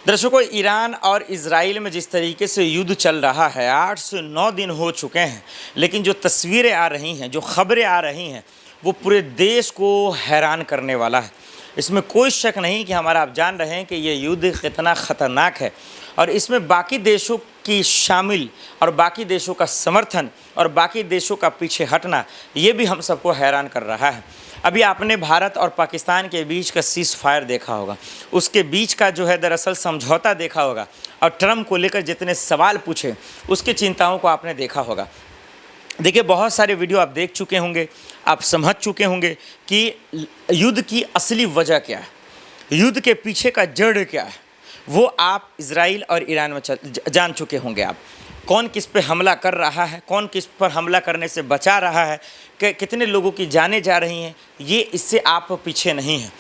दर्शकों, ईरान और इजराइल में जिस तरीके से युद्ध चल रहा है, 8 से 9 दिन हो चुके हैं, लेकिन जो तस्वीरें आ रही हैं, जो खबरें आ रही हैं, वो पूरे देश को हैरान करने वाला है। इसमें कोई शक नहीं कि हमारा आप जान रहे हैं कि ये युद्ध कितना ख़तरनाक है और इसमें बाकी देशों की शामिल और बाकी देशों का समर्थन और बाकी देशों का पीछे हटना, ये भी हम सबको हैरान कर रहा है। अभी आपने भारत और पाकिस्तान के बीच का सीज़ फायर देखा होगा, उसके बीच का जो है दरअसल समझौता देखा होगा, और ट्रम्प को लेकर जितने सवाल पूछे उसकी चिंताओं को आपने देखा होगा। देखिए, बहुत सारे वीडियो आप देख चुके होंगे, आप समझ चुके होंगे कि युद्ध की असली वजह क्या है, युद्ध के पीछे का जड़ क्या है, वो आप इजराइल और ईरान में जान चुके होंगे। आप कौन किस पे हमला कर रहा है, कौन किस पर हमला करने से बचा रहा है, कितने लोगों की जानें जा रही हैं, ये इससे आप पीछे नहीं हैं।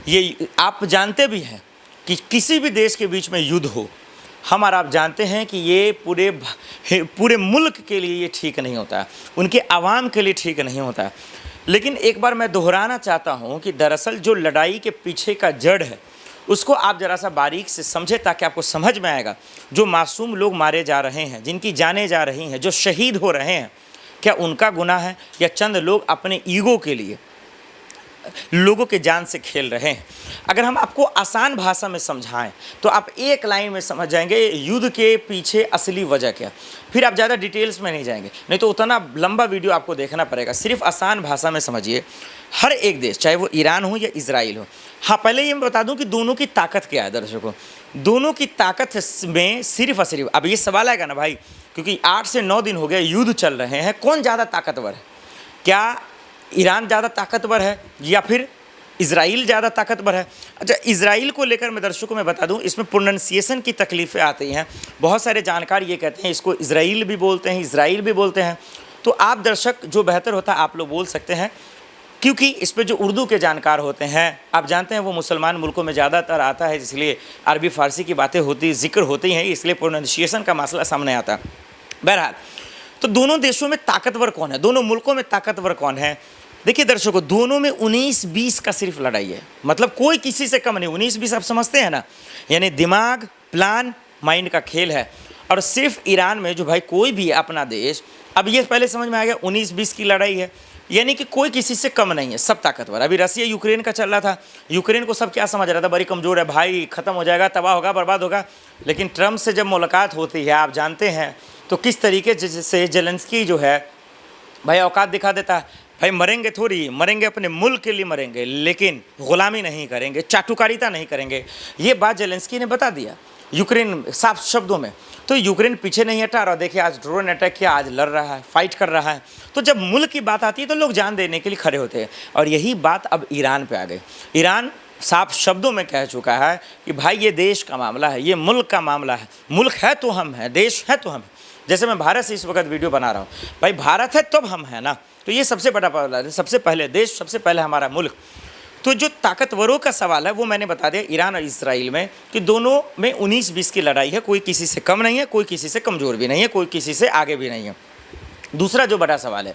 ये आप जानते भी हैं कि किसी भी देश के बीच में युद्ध हो, हम और आप जानते हैं कि ये पूरे मुल्क के लिए ये ठीक नहीं होता है, उनके आवाम के लिए ठीक नहीं होता है। लेकिन एक बार मैं दोहराना चाहता हूँ कि दरअसल जो लड़ाई के पीछे का जड़ है, उसको आप ज़रा सा बारीक से समझें, ताकि आपको समझ में आएगा। जो मासूम लोग मारे जा रहे हैं, जिनकी जानें जा रही हैं, जो शहीद हो रहे हैं, क्या उनका गुनाह है या चंद लोग अपने ईगो के लिए लोगों के जान से खेल रहे हैं? अगर हम आपको आसान भाषा में समझाएं तो आप एक लाइन में समझ जाएंगे युद्ध के पीछे असली वजह क्या। फिर आप ज़्यादा डिटेल्स में नहीं जाएंगे, नहीं तो उतना लंबा वीडियो आपको देखना पड़ेगा। सिर्फ आसान भाषा में समझिए। हर एक देश, चाहे वो ईरान हो या इजराइल हो, हाँ, पहले ये मैं बता दूं कि दोनों की ताकत क्या है। दर्शकों, दोनों की ताकत में सिर्फ और सिर्फ, अब ये सवाल आएगा ना भाई, क्योंकि 8 से 9 दिन हो गए युद्ध चल रहे हैं, कौन ज़्यादा ताकतवर है? क्या ईरान ज़्यादा ताकतवर है या फिर इजराइल ज़्यादा ताकतवर है? अच्छा, इजराइल को लेकर मैं दर्शकों में बता दूं, इसमें प्रोनाउंसिएशन की तकलीफ़ें आती हैं। बहुत सारे जानकार ये कहते हैं इसको इजराइल भी बोलते हैं, इजराइल भी बोलते हैं। तो आप दर्शक, जो बेहतर होता है आप लोग बोल सकते हैं, क्योंकि इस पर जो उर्दू के जानकार होते हैं, आप जानते हैं वो मुसलमान मुल्कों में ज़्यादातर आता है, इसलिए अरबी फ़ारसी की बातें होती, जिक्र होती हैं, इसलिए प्रोनाउंसिएशन का मसला सामने आता है। बहरहाल, तो दोनों देशों में ताकतवर कौन है, दोनों मुल्कों में ताकतवर कौन है? देखिए दर्शकों, दोनों में 19-20 का सिर्फ लड़ाई है, मतलब कोई किसी से कम नहीं। 19-20 आप समझते हैं ना, यानी दिमाग, प्लान, माइंड का खेल है। और सिर्फ ईरान में जो भाई कोई भी अपना देश, अब ये पहले समझ में आ गया, 19-20 की लड़ाई है, यानी कि कोई किसी से कम नहीं है, सब ताकतवर। अभी रसिया यूक्रेन का चल रहा था, यूक्रेन को सब क्या समझ रहा था, बड़ी कमज़ोर है भाई, ख़त्म हो जाएगा, तबाह होगा, बर्बाद होगा। लेकिन ट्रम्प से जब मुलाकात होती है, आप जानते हैं तो किस तरीके से जेलेंस्की जो है भाई औकात दिखा देता है। भाई मरेंगे थोड़ी, मरेंगे अपने मुल्क के लिए मरेंगे, लेकिन ग़ुलामी नहीं करेंगे, चाटुकारिता नहीं करेंगे। ये बात जेलेंस्की ने बता दिया यूक्रेन साफ शब्दों में। तो यूक्रेन पीछे नहीं हटा रहा, देखिए आज ड्रोन अटैक किया, आज लड़ रहा है, फाइट कर रहा है। तो जब मुल्क की बात आती है तो लोग जान देने के लिए खड़े होते हैं, और यही बात अब ईरान पे आ गई। ईरान साफ शब्दों में कह चुका है कि भाई ये देश का मामला है, ये मुल्क का मामला है, मुल्क है तो हम हैं, देश है तो हम हैं। जैसे मैं भारत से इस वक्त वीडियो बना रहा हूँ, भाई भारत है तब हम हैं ना, तो ये सबसे बड़ा मामला है, सबसे पहले देश, सबसे पहले हमारा मुल्क। तो जो ताकतवरों का सवाल है वो मैंने बता दिया ईरान और इजराइल में, कि दोनों में 19-20 की लड़ाई है, कोई किसी से कम नहीं है, कोई किसी से कमज़ोर भी नहीं है, कोई किसी से आगे भी नहीं है। दूसरा जो बड़ा सवाल है,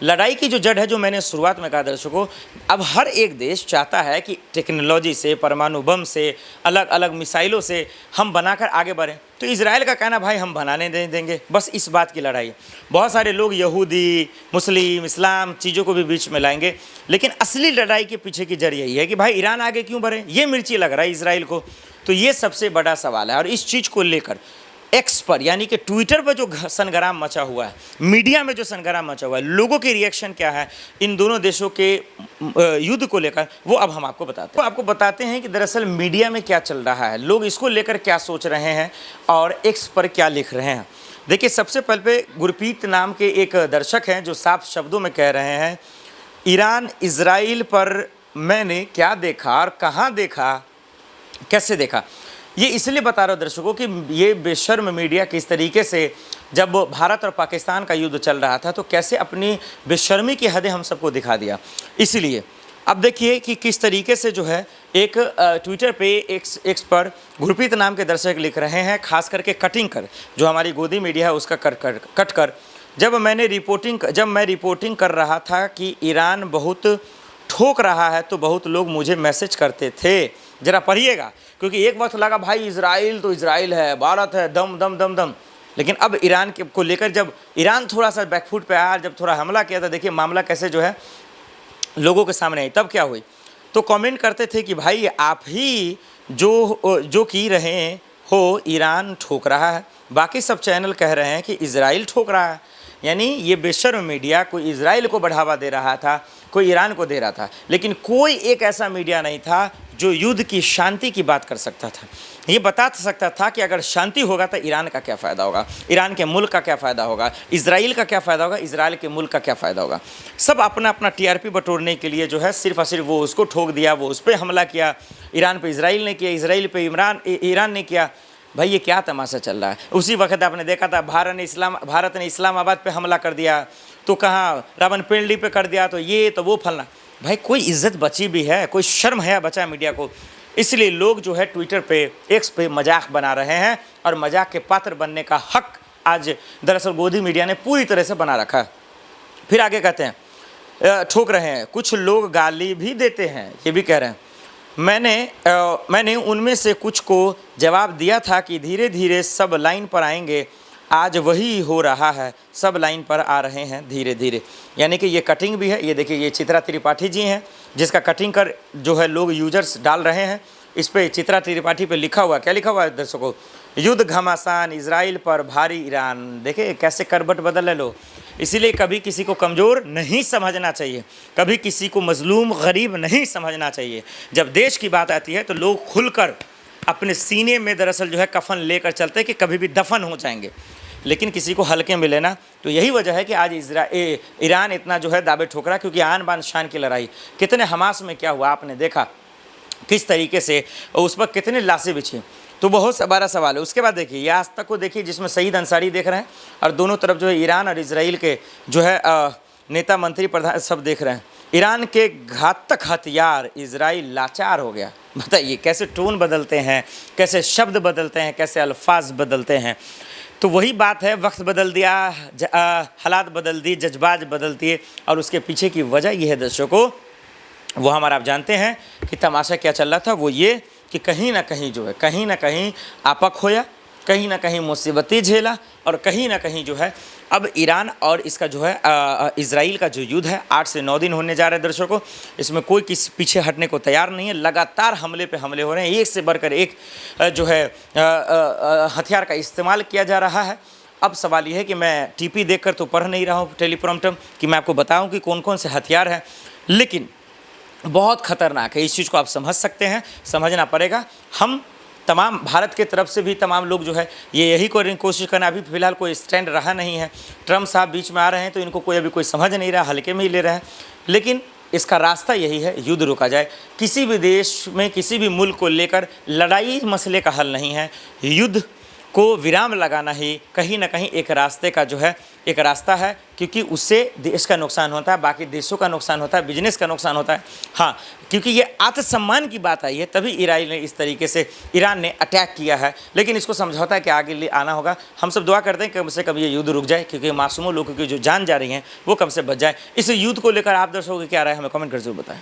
लड़ाई की जो जड़ है, जो मैंने शुरुआत में कहा दर्शकों, अब हर एक देश चाहता है कि टेक्नोलॉजी से, परमाणु बम से, अलग अलग मिसाइलों से हम बनाकर आगे बढ़ें। तो इजराइल का कहना भाई हम बनाने नहीं देंगे, बस इस बात की लड़ाई है। बहुत सारे लोग यहूदी, मुस्लिम, इस्लाम चीज़ों को भी बीच में लाएंगे, लेकिन असली लड़ाई के पीछे की जड़ यही है कि भाई ईरान आगे क्यों बढ़े, ये मिर्ची लग रहा है इजराइल को। तो ये सबसे बड़ा सवाल है, और इस चीज़ को लेकर एक्स पर, यानी कि ट्विटर पर जो सनगराम मचा हुआ है, मीडिया में जो सनगराम मचा हुआ है, लोगों के रिएक्शन क्या है इन दोनों देशों के युद्ध को लेकर, वो अब हम आपको बताते हैं। तो आपको बताते हैं कि दरअसल मीडिया में क्या चल रहा है, लोग इसको लेकर क्या सोच रहे हैं और एक्स पर क्या लिख रहे हैं। देखिए, सबसे पहले गुरप्रीत नाम के एक दर्शक हैं जो साफ शब्दों में कह रहे हैं, ईरान इजराइल पर मैंने क्या देखा और कहाँ देखा, कैसे देखा। ये इसलिए बता रहा हूँ दर्शकों कि ये बेशर्म मीडिया किस तरीके से, जब भारत और पाकिस्तान का युद्ध चल रहा था, तो कैसे अपनी बेशर्मी की हदें हम सबको दिखा दिया। इसलिए अब देखिए कि किस तरीके से जो है एक ट्विटर पे एक्स पर गुरप्रीत नाम के दर्शक लिख रहे हैं, खास करके कटिंग कर, जो हमारी गोदी मीडिया है उसका कट कर, जब मैं रिपोर्टिंग कर रहा था कि ईरान बहुत ठोक रहा है, तो बहुत लोग मुझे मैसेज करते थे ज़रा पढ़िएगा, क्योंकि एक वक्त लगा भाई इजराइल तो इजराइल है, भारत है, दम दम दम दम, लेकिन अब ईरान के को लेकर जब ईरान थोड़ा सा बैकफुट पे आया, जब थोड़ा हमला किया था, देखिए मामला कैसे जो है लोगों के सामने आई। तब क्या हुई, तो कमेंट करते थे कि भाई आप ही जो की रहे हो, ईरान ठोक रहा है, बाकी सब चैनल कह रहे हैं कि इजराइल ठोक रहा है। यानी ये बेशर्म मीडिया कोई इजराइल को बढ़ावा दे रहा था, कोई ईरान को दे रहा था, लेकिन कोई एक ऐसा मीडिया नहीं था जो युद्ध की शांति की बात कर सकता था। ये बता सकता था कि अगर शांति होगा तो ईरान का क्या फ़ायदा होगा, ईरान के मुल्क का क्या फ़ायदा होगा, इजराइल का क्या फ़ायदा होगा, इजराइल के मुल्क का क्या फ़ायदा होगा। सब अपना अपना टीआरपी बटोरने के लिए जो है सिर्फ और सिर्फ वो उसको ठोक दिया, वो उस पर हमला किया, ईरान पे इजराइल ने किया, इजराइल पे ईरान ने किया। भाई ये क्या तमाशा चल रहा है। उसी वक्त आपने देखा था भारत ने इस्लामाबाद पे हमला कर दिया, तो कहाँ रावलपिंडी पे कर दिया, तो ये तो वो फलना। भाई कोई इज्जत बची भी है, कोई शर्म है बचा है मीडिया को। इसलिए लोग जो है ट्विटर पे, एक्स पे मजाक बना रहे हैं, और मजाक के पात्र बनने का हक आज दरअसल गोदी मीडिया ने पूरी तरह से बना रखा है। फिर आगे कहते हैं ठोक रहे हैं, कुछ लोग गाली भी देते हैं, ये भी कह रहे हैं। मैंने उनमें से कुछ को जवाब दिया था कि धीरे धीरे सब लाइन पर आएंगे, आज वही हो रहा है, सब लाइन पर आ रहे हैं धीरे धीरे। यानी कि ये कटिंग भी है, ये देखिए ये चित्रा त्रिपाठी जी हैं जिसका कटिंग कर जो है लोग यूजर्स डाल रहे हैं। इस पर चित्रा त्रिपाठी पे लिखा हुआ, क्या लिखा हुआ है दर्शकों, युद्ध घमासान, इजराइल पर भारी ईरान। देखिए कैसे करबट बदल है लोग। इसीलिए कभी किसी को कमज़ोर नहीं समझना चाहिए, कभी किसी को मजलूम गरीब नहीं समझना चाहिए। जब देश की बात आती है तो लोग खुलकर अपने सीने में दरअसल जो है कफन लेकर चलते हैं कि कभी भी दफन हो जाएंगे, लेकिन किसी को हल्के में लेना। तो यही वजह है कि आज ईरान इतना जो है दावे ठोक रहा, क्योंकि आन बान शान की लड़ाई। कितने हमास में क्या हुआ आपने देखा, किस तरीके से उस पर कितने लाशें बिछी। तो बहुत बड़ा सवाल है। उसके बाद देखिए ये आज तक को देखिए, जिसमें सईद अंसारी देख रहे हैं, और दोनों तरफ जो है ईरान और इजराइल के जो है नेता मंत्री प्रधान सब देख रहे हैं। ईरान के घातक हथियार, इजराइल लाचार हो गया। बताइए कैसे टोन बदलते हैं, कैसे शब्द बदलते हैं, कैसे अल्फाज बदलते हैं। तो वही बात है, वक्त बदल दिया, हालात बदल दी, जज्बात बदल दिए, और उसके पीछे की वजह यह है दर्शकों, वो हमारा आप जानते हैं कि तमाशा क्या चल रहा था। वो ये कि कहीं ना कहीं जो है, कहीं ना कहीं आपा खोया, कहीं ना कहीं मुसीबतें झेला, और कहीं ना कहीं जो है अब ईरान और इसका जो है इजराइल का जो युद्ध है 8 से 9 दिन होने जा रहे हैं दर्शकों। इसमें कोई किसी पीछे हटने को तैयार नहीं है। लगातार हमले पे हमले हो रहे हैं, एक से बढ़कर एक जो है हथियार का इस्तेमाल किया जा रहा है। अब सवाल ये है कि मैं टीपी देखकर तो पढ़ नहीं रहा हूँ टेलीप्रॉम्प्टर कि मैं आपको बताऊँ कि कौन कौन से हथियार हैं, लेकिन बहुत ख़तरनाक है। इस चीज़ को आप समझ सकते हैं, समझना पड़ेगा। हम तमाम भारत के तरफ से भी तमाम लोग जो है ये यही कोशिश करना, अभी फ़िलहाल कोई स्टैंड रहा नहीं है। ट्रम्प साहब बीच में आ रहे हैं तो इनको कोई अभी कोई समझ नहीं रहा, हल्के में ही ले रहे हैं। लेकिन इसका रास्ता यही है, युद्ध रोका जाए। किसी भी देश में किसी भी मुल्क को लेकर लड़ाई मसले का हल नहीं है, युद्ध को विराम लगाना ही कहीं ना कहीं एक रास्ते का जो है एक रास्ता है, क्योंकि उससे देश का नुकसान होता है, बाकी देशों का नुकसान होता है, बिजनेस का नुकसान होता है। हाँ, क्योंकि ये आत्मसम्मान की बात आई है, तभी ईरान ने इस तरीके से ईरान ने अटैक किया है। लेकिन इसको समझौता के आगे ले आना होगा। हम सब दुआ करते हैं कि कम से कम ये युद्ध रुक जाए, क्योंकि मासूमों लोगों की जो जान जा रही हैं वो कम से बच जाए। इस युद्ध को लेकर आप दर्शकों की क्या राय, हमें कमेंट कर जरूर बताएं।